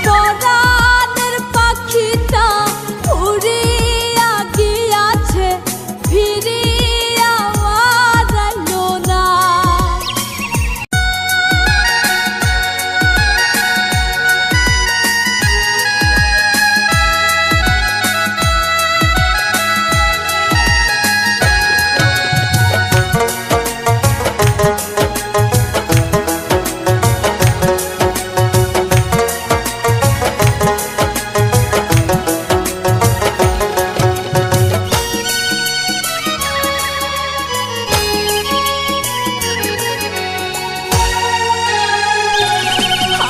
পরাণের পাখিটা উড়িয়া গিয়াছে, ফিরিয়া আইলো না।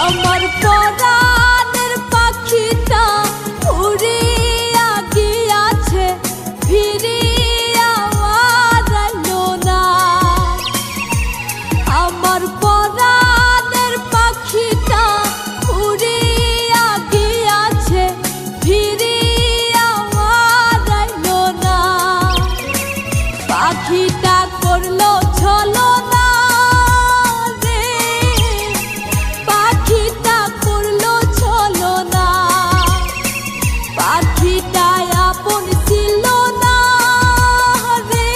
আমার পরাণের পাখিটা উড়িয়া গিয়াছে, ফিরিয়া আইলো না। আমার পরাণের পাখিটা উড়িয়া গিয়াছে, ফিরিয়া আইলো না। পাখিটা করলো ছলনা রে, পাখিটা করলো ছলনা। পাখিটা আপন ছিল না রে,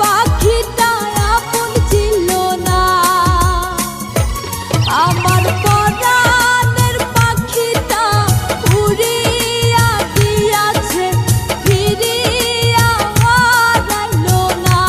পাখিটা আপন ছিল না। আমার পরাণের পাখিটা উড়িয়া গিয়াছে, ফিরিয়া আইলো না।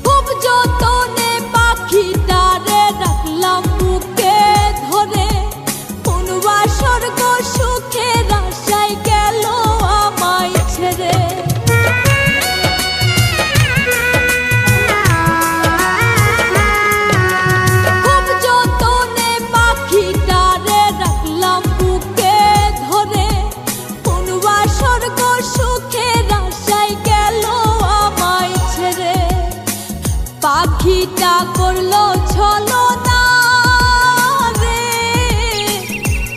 খুব যতনে পাখিটারে রাখলাম বুকে ধরে, কোনবা স্বর্গ সুখের আশায় গেল আমায় ছেড়ে। খুব যতনে পাখিটারে রাখলাম বুকে ধরে, কোনবা স্বর্গ সুখের আশায় গেল আমায় ছেড়ে। পাখিটা করলো ছলনা রে,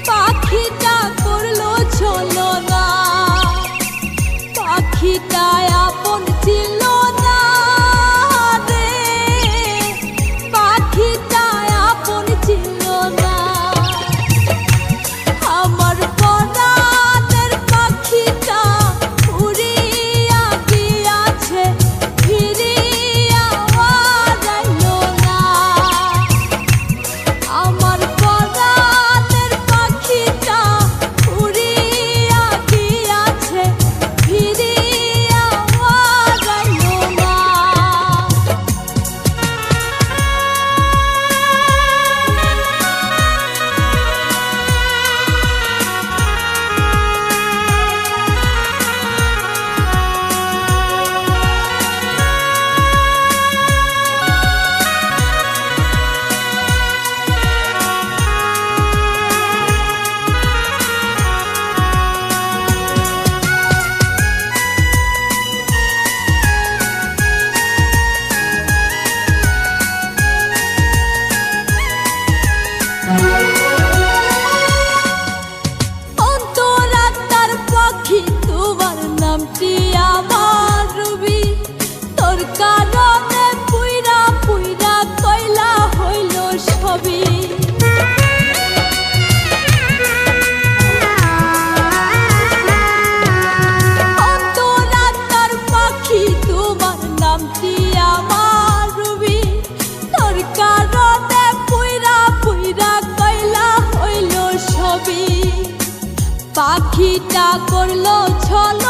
পাখিটা করলো ছলনা। পাখিটা আপন ছিল না রে, পাখিটা আপন ছিল না। আমার পরাণের পাখিটা উড়িয়া গিয়াছে, ফিরিয়া আইলো না। আমার পরাণের পাখিটা উড়িয়া গিয়াছে, ফিরিয়া আইলো না। অন্তরাত্মার পাখি তোমার নামটি আমার রবি, তোর কারণে পুইরা পুইরা কয়লা হইল সবই। অন্তরাত্মার পাখি তোমার নামটি আমার রবি, তোর কারণে পুইরা পুইরা কয়লা হইল সবই। পাখিটা করলো ছলনা